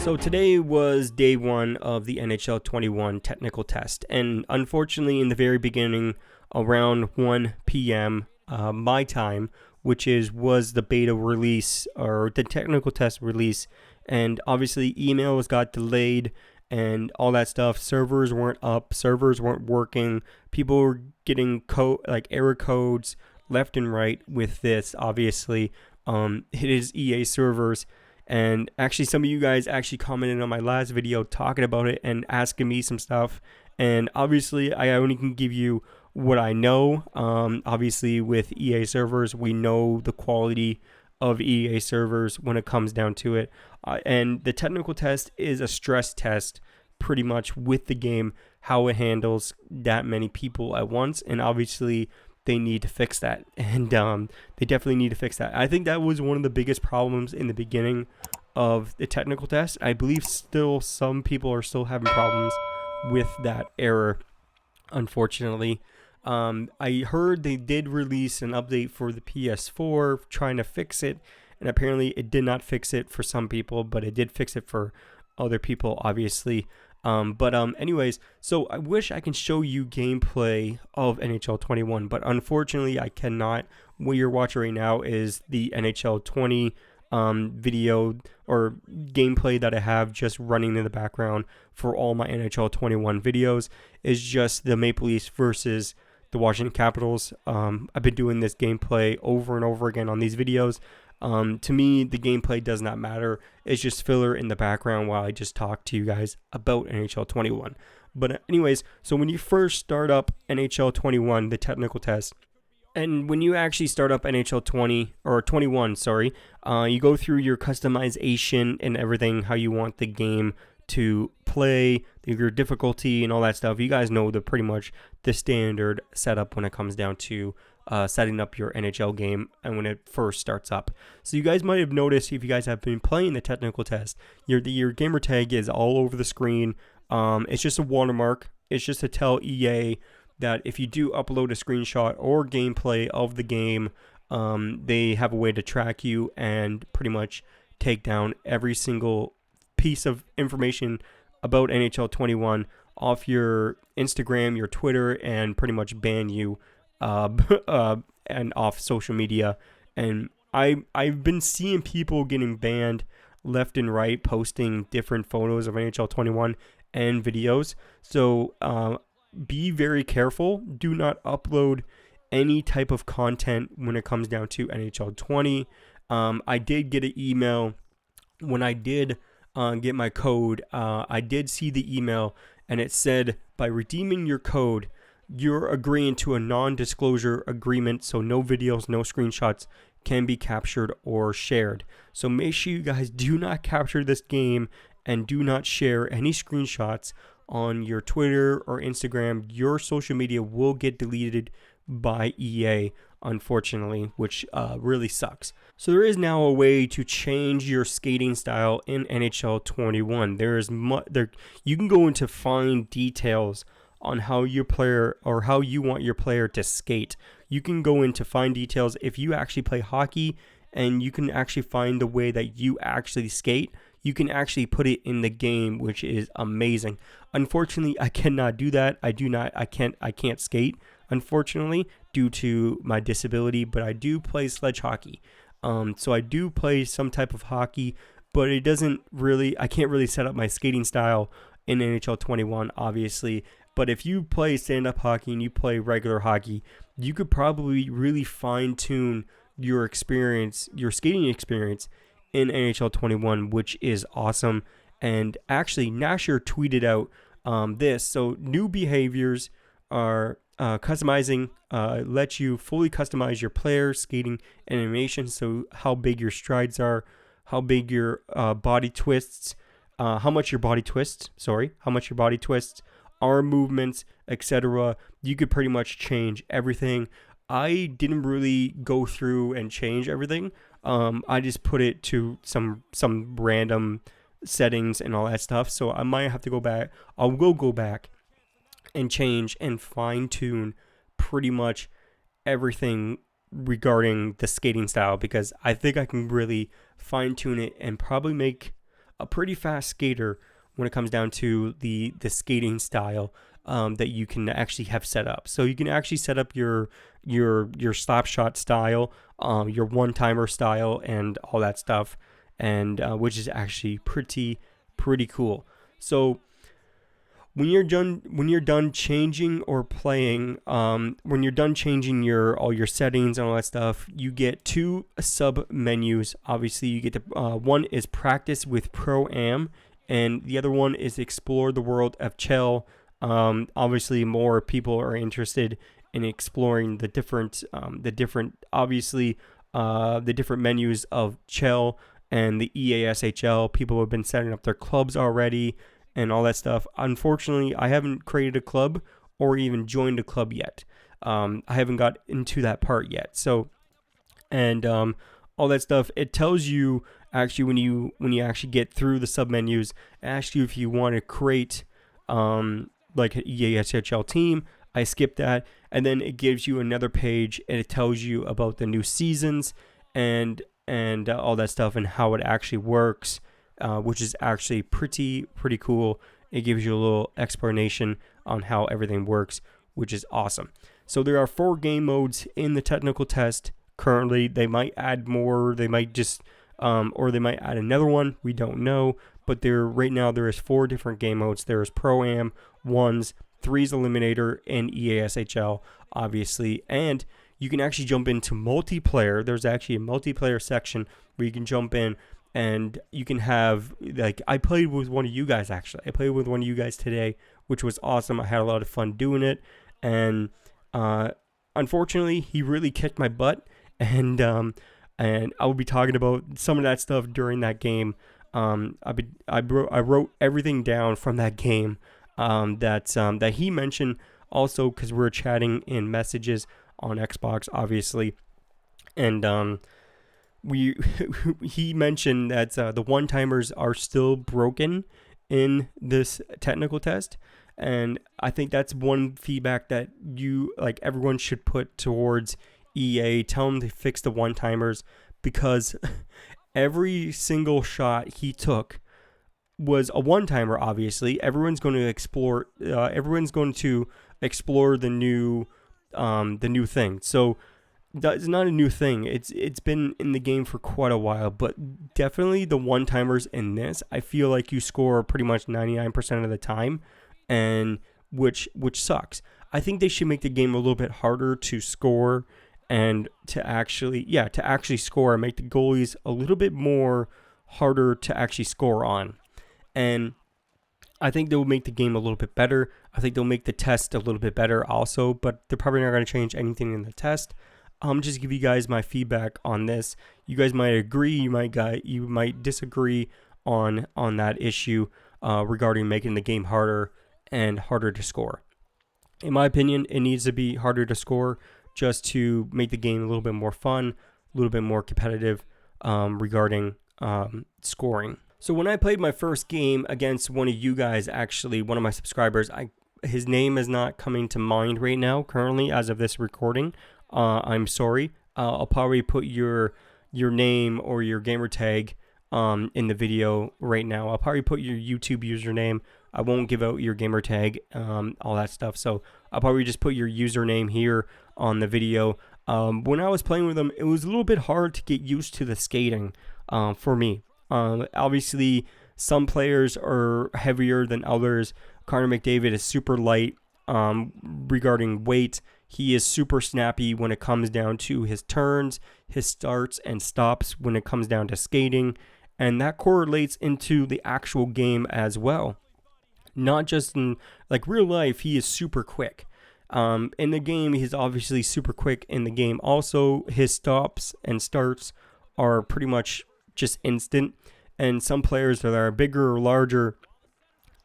So today was day one of the NHL 21 technical test, and unfortunately in the very beginning, around 1 p.m. My time, which was the beta release or the technical test release, and obviously emails got delayed and all that stuff. Servers weren't up, servers weren't working, people were getting error codes left and right with this. Obviously, it is EA servers. And actually, some of you guys actually commented on my last video talking about it and asking me some stuff. And obviously, I only can give you what I know. Obviously, with EA servers, we know the quality of EA servers when it comes down to it. And the technical test is a stress test pretty much with the game, how it handles that many people at once. And obviously, they need to fix that, and they definitely need to fix that. I think that was one of the biggest problems in the beginning of the technical test. I believe still some people are still having problems with that error, unfortunately. I heard they did release an update for the PS4 trying to fix it, and apparently it did not fix it for some people, but it did fix it for other people, obviously. Anyways, so I wish I can show you gameplay of NHL 21, but unfortunately I cannot. What you're watching right now is the NHL 20 video or gameplay that I have just running in the background for all my NHL 21 videos. Is just the Maple Leafs versus the Washington Capitals. I've been doing this gameplay over and over again on these videos. To me, the gameplay does not matter. It's just filler in the background while I just talk to you guys about NHL 21. But anyways, so when you first start up NHL 21, the technical test, and when you actually start up NHL 20 or 21, you go through your customization and everything, how you want the game to play, your difficulty and all that stuff. You guys know pretty much the standard setup when it comes down to setting up your NHL game and when it first starts up. So you guys might have noticed, if you guys have been playing the technical test, your gamer tag is all over the screen. It's just a watermark. It's just to tell EA that if you do upload a screenshot or gameplay of the game, they have a way to track you and pretty much take down every single piece of information about NHL 21 off your Instagram, your Twitter, and pretty much ban you and off social media. And I've been seeing people getting banned left and right, posting different photos of NHL 21 and videos. So be very careful. Do not upload any type of content when it comes down to NHL 20. I did get an email when I did get my code. I did see the email, and it said, by redeeming your code, you're agreeing to a non-disclosure agreement, so no videos, no screenshots can be captured or shared. So make sure you guys do not capture this game and do not share any screenshots on your Twitter or Instagram. Your social media will get deleted by EA, unfortunately, which really sucks. So there is now a way to change your skating style in NHL 21. You can go into fine details on how your player or how you want your player to skate. You can go into fine details if you actually play hockey, and you can actually find the way that you actually skate. You can actually put it in the game, which is amazing. Unfortunately, I cannot do that. I can't skate, unfortunately, due to my disability, but I do play sledge hockey. So I do play some type of hockey, but I can't really set up my skating style in NHL 21, obviously. But if you play stand-up hockey and you play regular hockey, you could probably really fine-tune your experience, your skating experience in NHL 21, which is awesome. And actually, Nasher tweeted out this. So new behaviors are customizing, let you fully customize your player skating animation. So how big your strides are, how big your body twists, how much your body twists, arm movements, etc. You could pretty much change everything. I didn't really go through and change everything. I just put it to some random settings and all that stuff. So I might have to go back. I will go back and change and fine tune pretty much everything regarding the skating style, because I think I can really fine tune it and probably make a pretty fast skater when it comes down to the skating style that you can actually have set up. So you can actually set up your slap shot style, your one-timer style, and all that stuff, and which is actually pretty cool. So when you're done changing or playing, when you're done changing all your settings and all that stuff, you get 2 sub menus. Obviously, you get one is Practice with Pro-Am, and the other one is Explore the World of Chell. Obviously, more people are interested in exploring the different menus of Chell and the EASHL. People have been setting up their clubs already and all that stuff. Unfortunately, I haven't created a club or even joined a club yet. I haven't got into that part yet. So, and all that stuff, it tells you actually when you actually get through the sub menus, it asks you if you want to create like an EASHL team. I skipped that, and then it gives you another page and it tells you about the new seasons and all that stuff and how it actually works. Which is actually pretty cool. It gives you a little explanation on how everything works, which is awesome. So there are 4 game modes in the technical test currently. They might add more. They might just, or they might add another one. We don't know. But right now there is 4 different game modes. There is Pro-Am, 1s, 3s Eliminator, and EASHL, obviously. And you can actually jump into multiplayer. There's actually a multiplayer section where you can jump in. And you can have, like, I played with one of you guys, actually. I played with one of you guys today, which was awesome. I had a lot of fun doing it. And unfortunately, he really kicked my butt. And I will be talking about some of that stuff during that game. I wrote everything down from that game that he mentioned also, because we were chatting in messages on Xbox, obviously. And he mentioned that the one-timers are still broken in this technical test, and I think that's one feedback that everyone should put towards EA. Tell them to fix the one-timers, because every single shot he took was a one-timer. Obviously, everyone's going to explore the new thing. So it's not a new thing. It's been in the game for quite a while, but definitely the one-timers in this, I feel like you score pretty much 99% of the time, and which sucks. I think they should make the game a little bit harder to score and to actually score, and make the goalies a little bit more harder to actually score on. And I think they'll make the game a little bit better. I think they'll make the test a little bit better also, but they're probably not going to change anything in the test. Just give you guys my feedback on this. You guys might agree, you might disagree on that issue regarding making the game harder and harder to score. In my opinion, it needs to be harder to score just to make the game a little bit more fun, a little bit more competitive regarding scoring. So when I played my first game against one of you guys, actually one of my subscribers, his name is not coming to mind right now currently as of this recording. I'm sorry. I'll probably put your name or your gamer tag in the video right now. I'll probably put your YouTube username. I won't give out your gamer tag, all that stuff. So I'll probably just put your username here on the video. When I was playing with him, it was a little bit hard to get used to the skating for me. Obviously, some players are heavier than others. Connor McDavid is super light regarding weight. He is super snappy when it comes down to his turns, his starts and stops when it comes down to skating. And that correlates into the actual game as well. Not just in real life, he is super quick. In the game, he's obviously super quick in the game. Also, his stops and starts are pretty much just instant. And some players that are bigger or larger,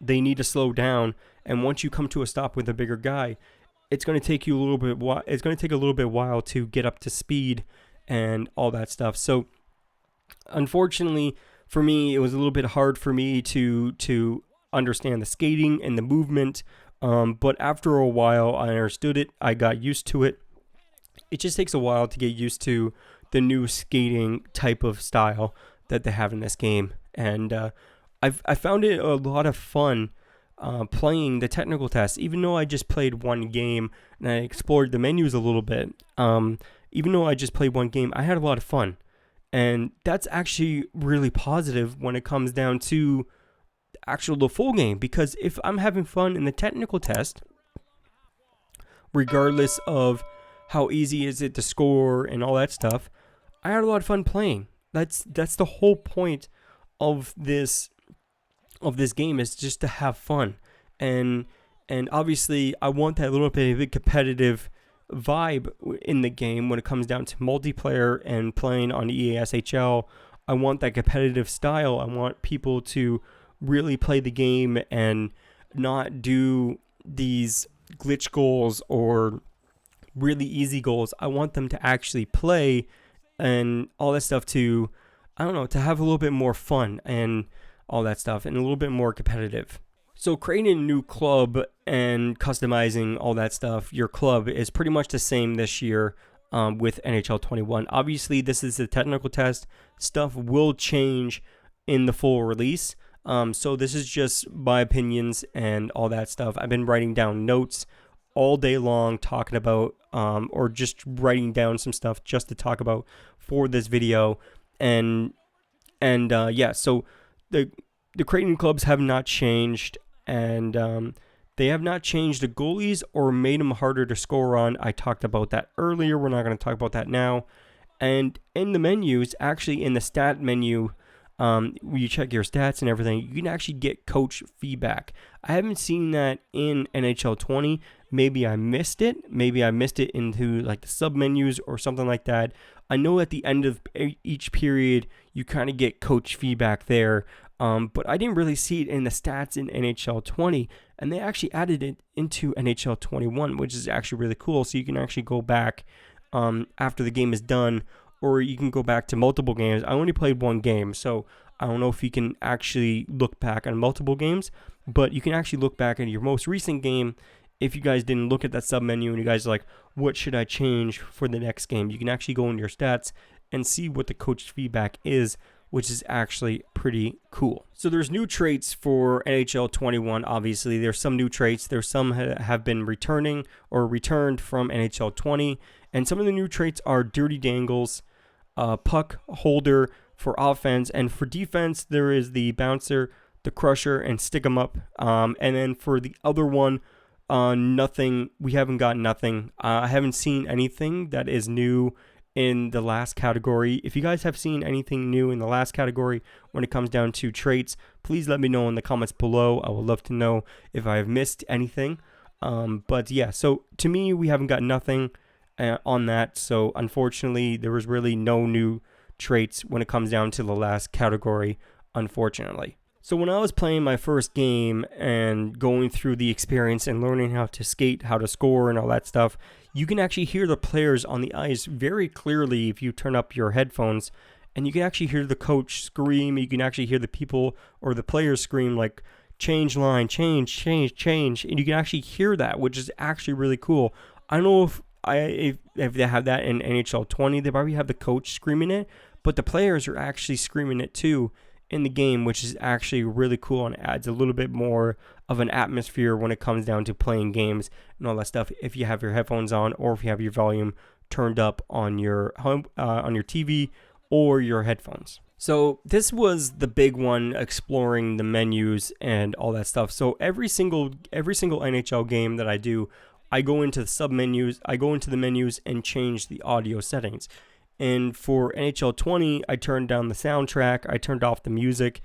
they need to slow down. And once you come to a stop with a bigger guy, it's going to take you a little bit. It's going to take a little bit while to get up to speed and all that stuff. So, unfortunately, for me, it was a little bit hard for me to understand the skating and the movement. But after a while, I understood it. I got used to it. It just takes a while to get used to the new skating type of style that they have in this game. And I found it a lot of fun playing the technical test, even though I just played one game and I explored the menus a little bit. Even though I just played one game, I had a lot of fun. And that's actually really positive when it comes down to the full game, because if I'm having fun in the technical test, regardless of how easy is it to score and all that stuff, I had a lot of fun playing. That's the whole point of this game, is just to have fun. And obviously I want that little bit of a competitive vibe in the game when it comes down to multiplayer and playing on EASHL. I want that competitive style. I want people to really play the game and not do these glitch goals or really easy goals. I want them to actually play and all that stuff to, I don't know, to have a little bit more fun and all that stuff and a little bit more competitive. So creating a new club and customizing all that stuff, your club, is pretty much the same this year with NHL 21. Obviously, this is a technical test. Stuff will change in the full release. So this is just my opinions and all that stuff. I've been writing down notes all day long talking about, or just writing down some stuff just to talk about for this video. And yeah, so the creating clubs have not changed, and they have not changed the goalies or made them harder to score on. I talked about that earlier. We're not going to talk about that now. And in the menus, actually in the stat menu, when you check your stats and everything, you can actually get coach feedback. I haven't seen that in NHL 20. Maybe I missed it. Maybe I missed it into like the sub menus or something like that. I know at the end of each period, you kind of get coach feedback there. But I didn't really see it in the stats in NHL 20, and they actually added it into NHL 21, which is actually really cool. So you can actually go back after the game is done, or you can go back to multiple games. I only played one game, so I don't know if you can actually look back on multiple games, but you can actually look back at your most recent game. If you guys didn't look at that sub menu and you guys are like, what should I change for the next game? You can actually go into your stats and see what the coach feedback is, which is actually pretty cool. So there's new traits for NHL 21. Obviously, there's some new traits. There's some have been returning or returned from NHL 20. And some of the new traits are dirty dangles, puck holder for offense. And for defense, there is the bouncer, the crusher, and stick 'em up. And then for the other one, nothing. We haven't got nothing. I haven't seen anything that is new in the last category. If you guys have seen anything new in the last category when it comes down to traits, please let me know in the comments below. I would love to know if I have missed anything. But yeah, so to me, we haven't got nothing on that. So unfortunately, there was really no new traits when it comes down to the last category, unfortunately. So when I was playing my first game and going through the experience and learning how to skate, how to score and all that stuff, you can actually hear the players on the ice very clearly if you turn up your headphones, and you can actually hear the coach scream. You can actually hear the people or the players scream like, change line, change, change, change. And you can actually hear that, which is actually really cool. I don't know if they have that in NHL 20, they probably have the coach screaming it, but the players are actually screaming it too in the game, which is actually really cool and adds a little bit more of an atmosphere when it comes down to playing games and all that stuff. If you have your headphones on, or if you have your volume turned up on your home, on your TV or your headphones. So this was the big one, exploring the menus and all that stuff. So every single NHL game that I do, I go into the sub menus, I go into the menus and change the audio settings. And for NHL 20, I turned down the soundtrack. I turned off the music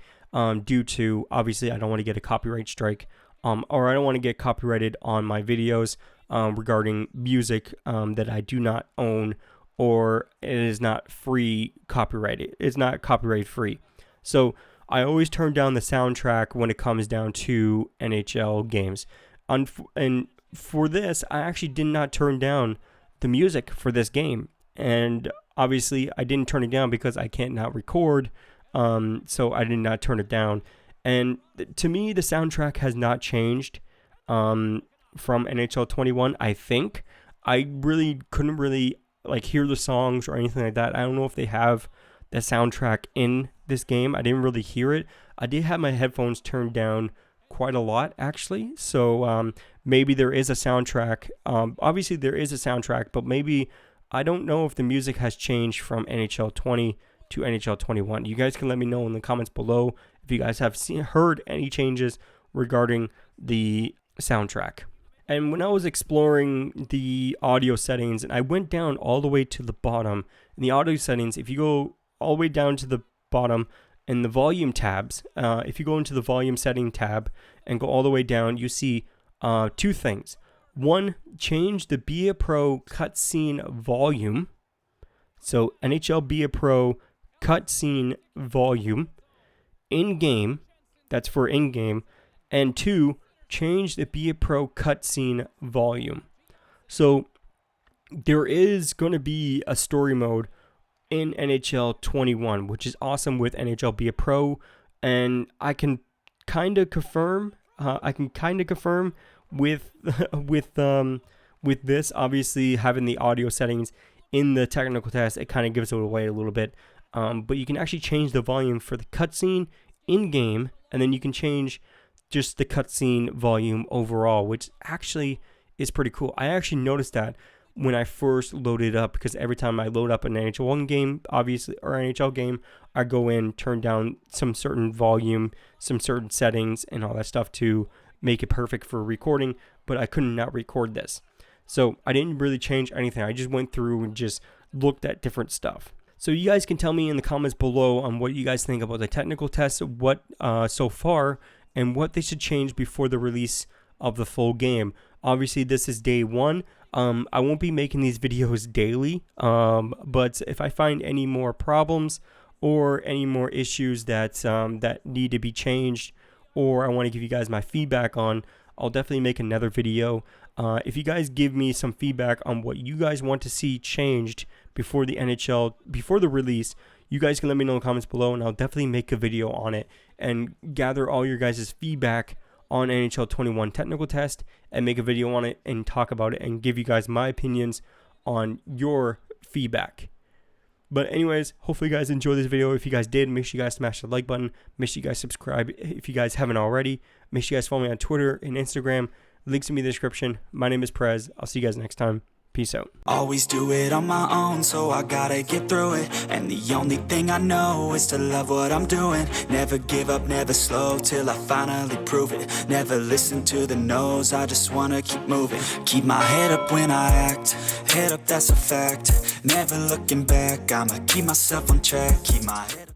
due to, obviously, I don't want to get a copyright strike, or I don't want to get copyrighted on my videos regarding music that I do not own, or it is not free copyrighted. It's not copyright free. So I always turn down the soundtrack when it comes down to NHL games. And for this, I actually did not turn down the music for this game. And obviously, I didn't turn it down because I can't now record, so I did not turn it down. And to me, the soundtrack has not changed from NHL 21, I think. I really couldn't really hear the songs or anything like that. I don't know if they have the soundtrack in this game. I didn't really hear it. I did have my headphones turned down quite a lot, actually. So maybe there is a soundtrack. Obviously, there is a soundtrack, but maybe I don't know if the music has changed from NHL 20 to NHL 21. You guys can let me know in the comments below if you guys have heard any changes regarding the soundtrack. And when I was exploring the audio settings, and I went down all the way to the bottom, in the audio settings, if you go all the way down to the bottom in the volume tabs, if you go into the volume setting tab and go all the way down, you see two things. One, change the Be a Pro cutscene volume. So NHL Be a Pro cutscene volume in-game, that's for in-game. And two, change the Be a Pro cutscene volume. So there is going to be a story mode in NHL 21, which is awesome with NHL Be a Pro, and I can kind of confirm. With this, obviously having the audio settings in the technical test, it kind of gives it away a little bit. But you can actually change the volume for the cutscene in game, and then you can change just the cutscene volume overall, which actually is pretty cool. I actually noticed that when I first loaded up, because every time I load up an NHL game, obviously, or NHL game, I go in, turn down some certain volume, some certain settings, and all that stuff to make it perfect for recording, but I could not record this. So I didn't really change anything. I just went through and just looked at different stuff. So you guys can tell me in the comments below on what you guys think about the technical tests, what so far, and what they should change before the release of the full game. Obviously, this is day one. I won't be making these videos daily, but if I find any more problems or any more issues that need to be changed, or I want to give you guys my feedback on, I'll definitely make another video. If you guys give me some feedback on what you guys want to see changed before the NHL, before the release, you guys can let me know in the comments below, and I'll definitely make a video on it and gather all your guys' feedback on NHL 21 technical test and make a video on it and talk about it and give you guys my opinions on your feedback. But anyways, hopefully you guys enjoyed this video. If you guys did, make sure you guys smash the like button. Make sure you guys subscribe if you guys haven't already. Make sure you guys follow me on Twitter and Instagram. Links in the description. My name is Prez. I'll see you guys next time. Peace out. Always do it on my own, so I gotta get through it. And the only thing I know is to love what I'm doing. Never give up, never slow, till I finally prove it. Never listen to the no's, I just wanna keep moving. Keep my head up when I act, head up, that's a fact. Never looking back, I'ma keep myself on track. Keep my head up.